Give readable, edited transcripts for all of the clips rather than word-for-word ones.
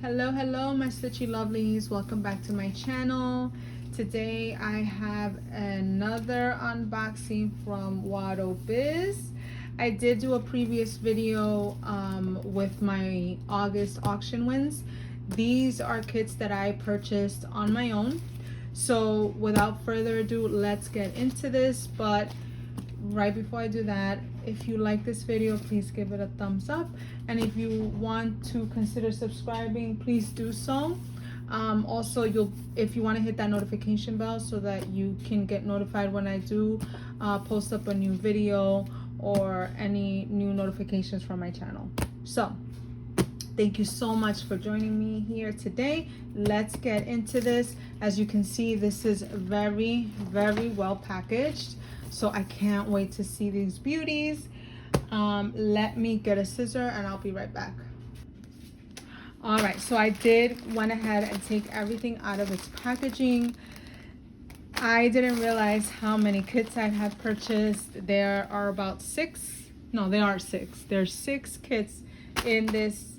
Hello my stitchy lovelies, welcome back to my channel. Today I have another unboxing from Wattobizz. I did do a previous video with my August auction wins. These are kits that I purchased on my own. So without further ado, let's get into this. But right before I do that, if you like this video, please give it a thumbs up, and if you want to consider subscribing, please do so. Also, if you want to hit that notification bell so that you can get notified when I do post up a new video or any new notifications from my channel. So thank you so much for joining me here today. Let's get into this. As you can see, this is very well packaged, so I can't wait to see these beauties. Let me get a scissor and I'll be right back. All right, so I went ahead and take everything out of its packaging. I didn't realize how many kits I had purchased. There are about six. No, there are six. There's 6 kits in this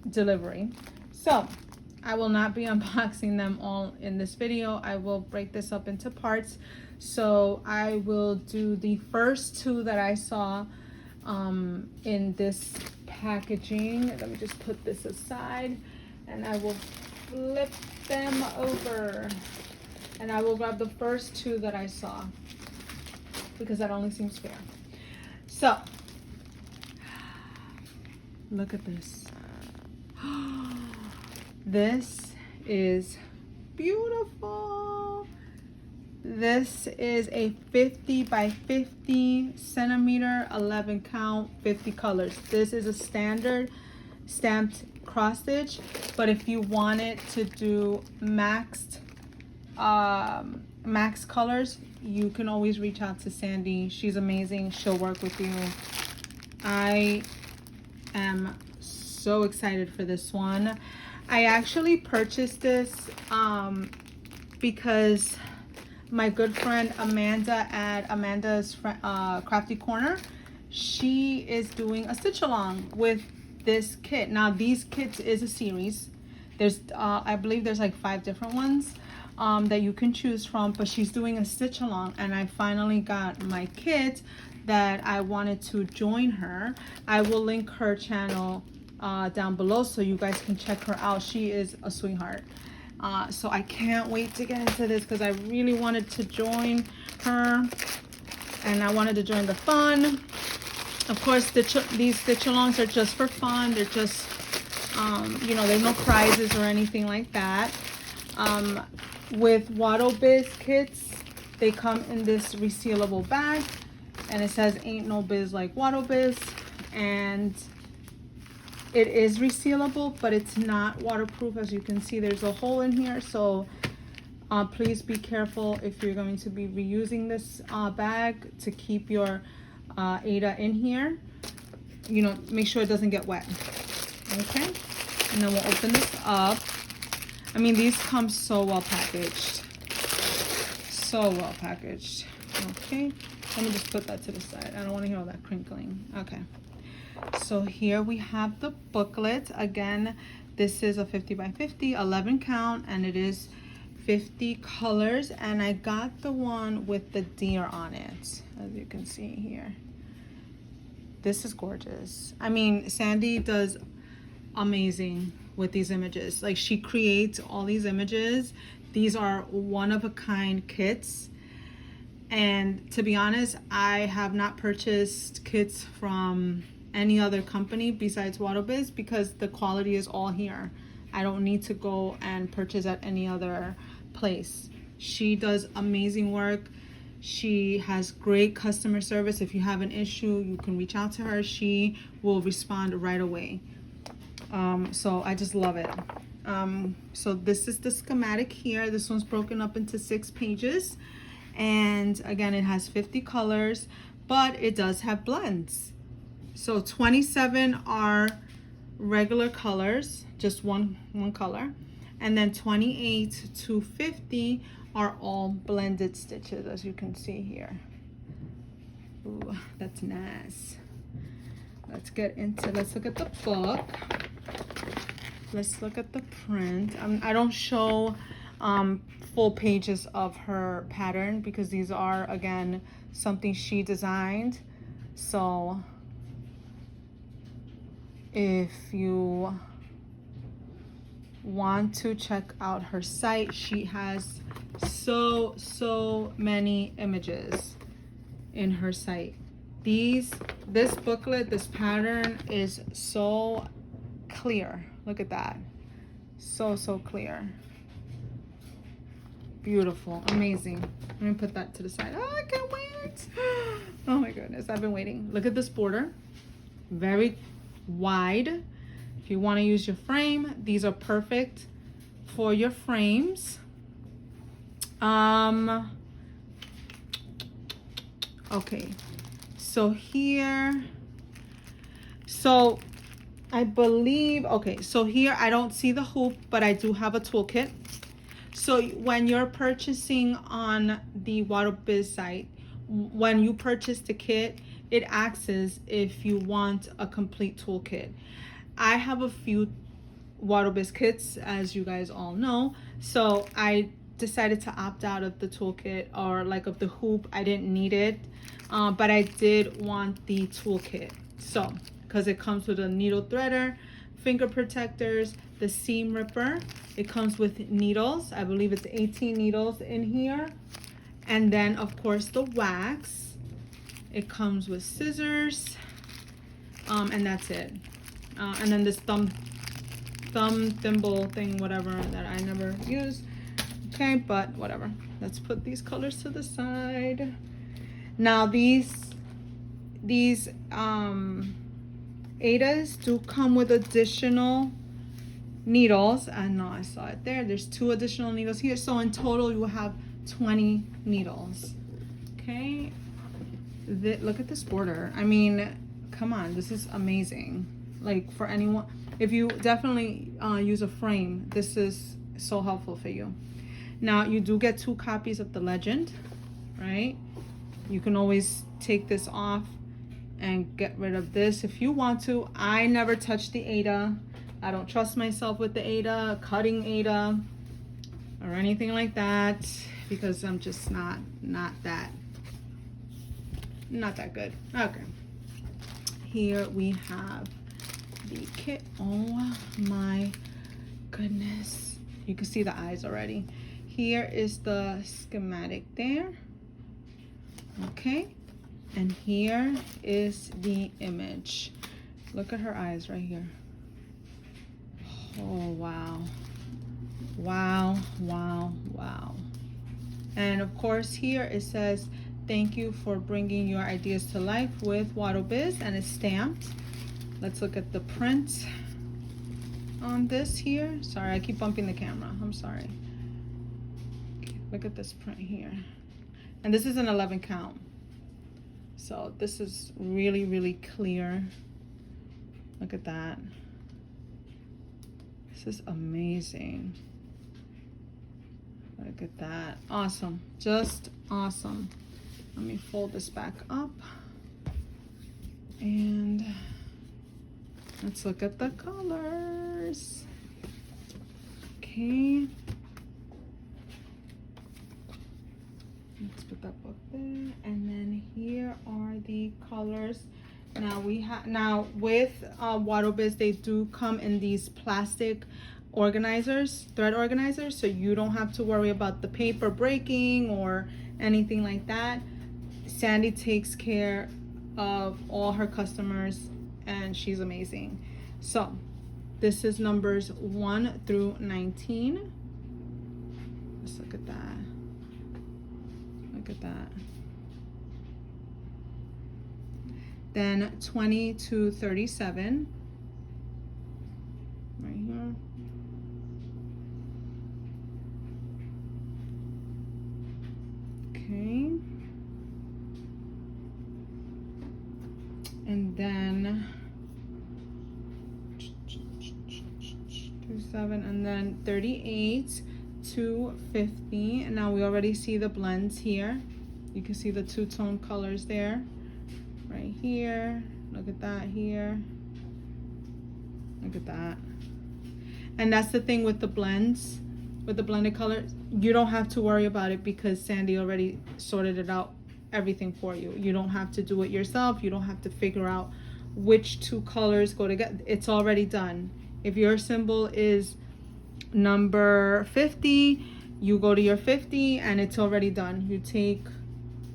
delivery. So I will not be unboxing them all in this video. I will break this up into parts. So I will do the first 2 that I saw in this packaging. Let me just put this aside and I will flip them over, and I will grab the first 2 that I saw because that only seems fair. So look at this. This is beautiful. This is a 50 by 50 centimeter, 11 count, 50 colors. This is a standard stamped cross stitch, but if you wanted to do max colors, you can always reach out to Sandy. She's amazing. She'll work with you. I am so excited for this one. I actually purchased this because my good friend Amanda at Amanda's Crafty Corner, she is doing a stitch along with this kit. Now these kits is a series. There's I believe there's like 5 different ones that you can choose from, but she's doing a stitch along, and I finally got my kit that I wanted to join her. I will link her channel down below so you guys can check her out. She is a sweetheart. So I can't wait to get into this because I really wanted to join her and I wanted to join the fun. Of course, these stitch alongs are just for fun. They're just, you know, there's no prizes or anything like that. With Wattobizz kits, they come in this resealable bag, and it says ain't no biz like Wattobizz, and it is resealable, but it's not waterproof. As you can see, there's a hole in here, so please be careful if you're going to be reusing this bag to keep your Ada in here. You know, make sure it doesn't get wet. Okay, and then we'll open this up. I mean, these come so well packaged, so well packaged. Okay, let me just put that to the side. I don't want to hear all that crinkling. Okay. So here we have the booklet. Again, this is a 50 by 50, 11 count, and it is 50 colors. And I got the one with the deer on it, as you can see here. This is gorgeous. I mean, Sandy does amazing with these images. Like, she creates all these images. These are one-of-a-kind kits. And to be honest, I have not purchased kits from any other company besides Wattobizz because the quality is all here. I don't need to go and purchase at any other place. She does amazing work. She has great customer service. If you have an issue, you can reach out to her. She will respond right away. So I just love it. So this is the schematic here. This one's broken up into 6 pages. And again, it has 50 colors, but it does have blends. So 27 are regular colors, just one color, and then 28 to 50 are all blended stitches, as you can see here. Ooh, that's nice. Let's look at the book. let's look at the print. I don't show full pages of her pattern because these are, again, something she designed. So if you want to check out her site, she has so many images in her site. This booklet, this pattern is so clear. Look at that. So clear. Beautiful. Amazing. Let me put that to the side. Oh, I can't wait. Oh my goodness, I've been waiting. Look at this border. Very wide. If you want to use your frame, these are perfect for your frames. Okay, so here, so I believe, okay, so here I don't see the hoop, but I do have a toolkit. So when you're purchasing on the Wattobizz site, when you purchase the kit, it asks if you want a complete toolkit. I have a few Wattobizz kits, as you guys all know, so I decided to opt out of the toolkit, or like of the hoop. I didn't need it, but I did want the toolkit. So because it comes with a needle threader, finger protectors, the seam ripper. It comes with needles. I believe it's 18 needles in here. And then of course the wax. It comes with scissors, and that's it. And then this thumb thimble thing, whatever, that I never use. Okay, but whatever. Let's put these colors to the side. Now these Adas do come with additional needles. I know I saw it there. There's 2 additional needles here. So in total you will have 20 needles. Okay. Look at this border. I mean, come on, this is amazing. Like, for anyone, if you definitely use a frame, this is so helpful for you. Now you do get 2 copies of the legend, right? You can always take this off and get rid of this if you want to. I never touch the Ada. I don't trust myself with the Ada, cutting Ada, or anything like that, because I'm just not that good. Okay. Here we have the kit. Oh my goodness. You can see the eyes already. Here is the schematic there. Okay. And here is the image. Look at her eyes right here. Oh, wow. Wow, wow, wow. And of course here it says, thank you for bringing your ideas to life with Wattobizz, and it's stamped. Let's look at the print on this here. Sorry, I keep bumping the camera. I'm sorry. Okay, look at this print here. And this is an 11 count. So this is really clear. Look at that. This is amazing. Look at that. Awesome. Just awesome. Let me fold this back up. And let's look at the colors. Okay. Let's put that book there. And then here are the colors. Now with Wattobizz, they do come in these plastic organizers, thread organizers, so you don't have to worry about the paper breaking or anything like that. Sandy takes care of all her customers, and she's amazing. So this is numbers 1 through 19. Let's look at that. Look at that. Then 20 to 37. Right here. Okay. And then 37, and then 38 to 50. And now we already see the blends here. You can see the 2-tone colors there. Right here. Look at that here. Look at that. And that's the thing with the blends, with the blended colors. You don't have to worry about it because Sandy already sorted it out, everything for you. You don't have to do it yourself. You don't have to figure out which two colors go together. It's already done. If your symbol is number 50, you go to your 50 and it's already done. You take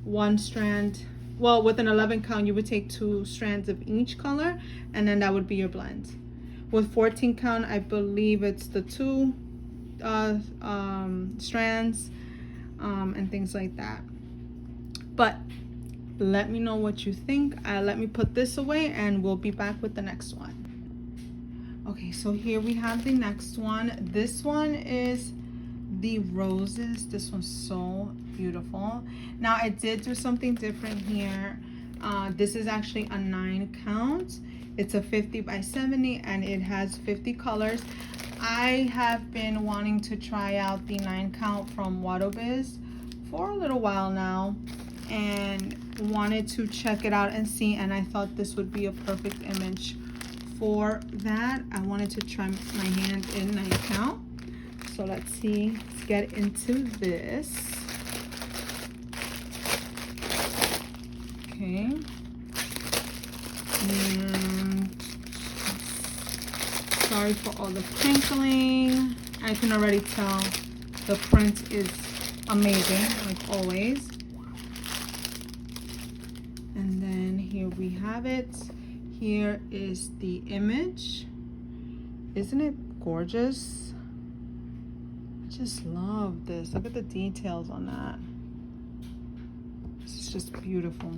one strand, well, with an 11 count, you would take 2 strands of each color, and then that would be your blend. With 14 count, I believe it's the 2 strands and things like that. But let me know what you think. Let me put this away and we'll be back with the next one. Okay, so here we have the next one. This one is the roses. This one's so beautiful. Now I did do something different here. This is actually a 9 count. It's a 50 by 70 and it has 50 colors. I have been wanting to try out the 9 count from Wattobizz for a little while now and wanted to check it out and see, and I thought this would be a perfect image for that. I wanted to try my hand in 9 count. So let's see, let's get into this. Okay. And sorry for all the crinkling. I can already tell the print is amazing, like always. And then here we have it. Here is the image. Isn't it gorgeous? I just love this. Look at the details on that. It's just beautiful.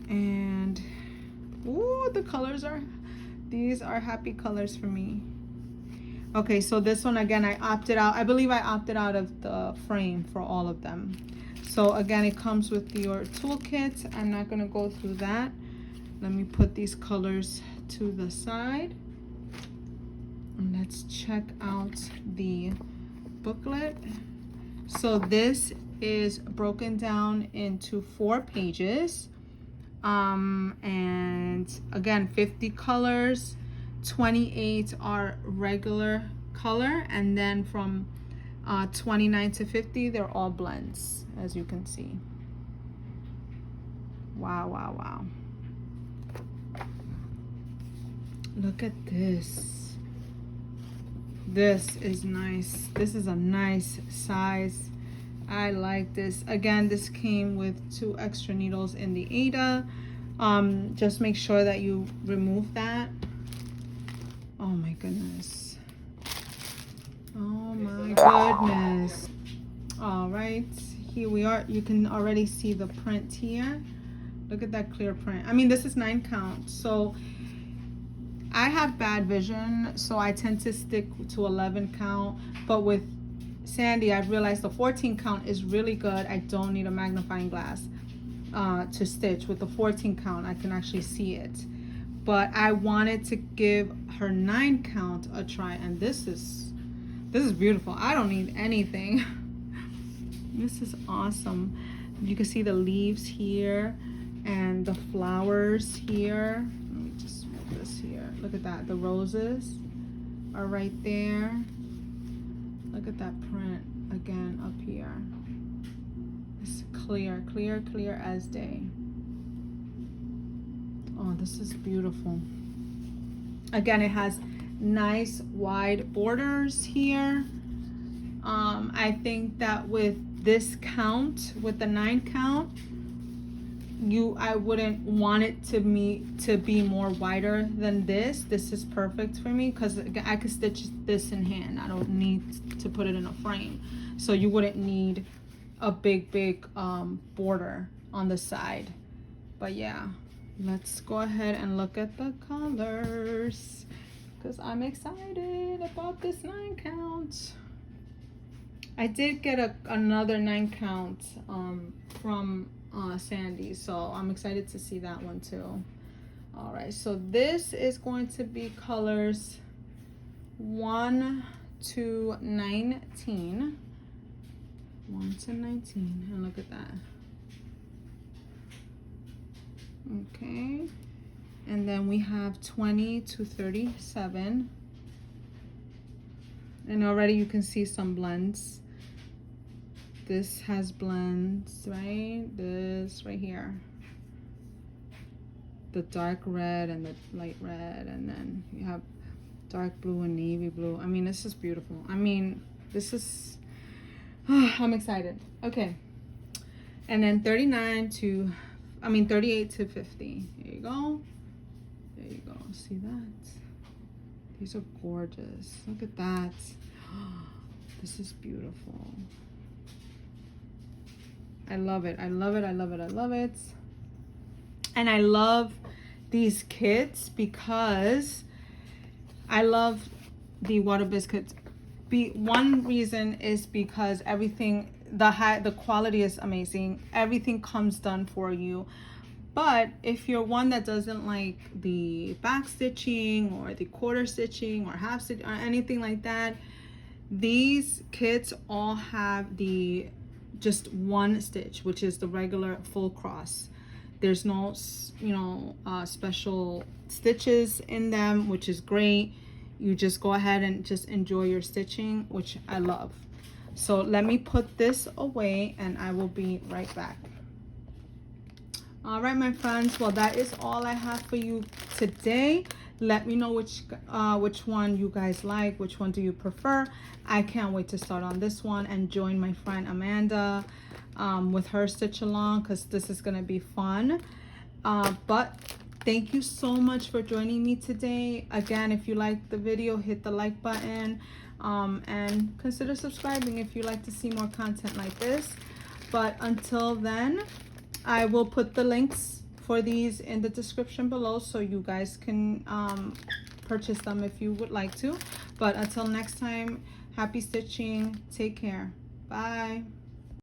And ooh, the colors are, these are happy colors for me. Okay, so this one again, I opted out. I believe I opted out of the frame for all of them. So again, it comes with your toolkit. I'm not gonna go through that. Let me put these colors to the side. And let's check out the booklet. So this is broken down into 4 pages. And again, 50 colors, 28 are regular color, and then from 29 to 50, they're all blends, as you can see. Wow, wow, wow. Look at this. This is nice. This is a nice size. I like this. Again, this came with 2 extra needles in the Ada. Just make sure that you remove that. Oh my goodness. Oh my goodness. All right, here we are. You can already see the print here. Look at that clear print. I mean, this is 9 count. So I have bad vision, so I tend to stick to 11 count. But with Sandy, I've realized the 14 count is really good. I don't need a magnifying glass to stitch. With the 14 count, I can actually see it. But I wanted to give her 9 count a try, and this is beautiful. I don't need anything. This is awesome. You can see the leaves here and the flowers here. Let me just move this here. Look at that. The roses are right there. Look at that print again up here. It's clear, clear, clear as day. Oh, this is beautiful. Again, it has nice wide borders here. I think that with this count, with the 9 count, I wouldn't want it to be more wider than this. This is perfect for me because I could stitch this in hand. I don't need to put it in a frame. So you wouldn't need a big border on the side. But yeah, let's go ahead and look at the colors because I'm excited about this 9 count. I did get another 9 count from Sandy, so I'm excited to see that one too. All right, so this is going to be colors 1 to 19. 1 to 19, and look at that. Okay, and then we have 20 to 37. And already you can see some blends. This has blends, right? This right here. The dark red and the light red, and then you have dark blue and navy blue. I mean, this is beautiful. I mean, this is, I'm excited. Okay. And then 38 to 50. Here you go. There you go. See that? These are gorgeous. Look at that. This is beautiful. I love it. I love it. I love it. I love it. And I love these kits because I love the Wattobizz kits. One reason is because everything, the quality is amazing. Everything comes done for you. But if you're one that doesn't like the back stitching or the quarter stitching or half stitch or anything like that, these kits all have the just one stitch, which is the regular full cross. There's no, special stitches in them, which is great. You just go ahead and just enjoy your stitching, which I love. So let me put this away and I will be right back. All right, my friends, well, that is all I have for you today. Let me know which one you guys like, which one do you prefer. I can't wait to start on this one and join my friend Amanda with her stitch along, because this is gonna be fun. But thank you so much for joining me today. Again, if you like the video, hit the like button and consider subscribing if you like to see more content like this. But until then, I will put the links for these in the description below so you guys can purchase them if you would like to. But until next time, happy stitching. Take care. Bye.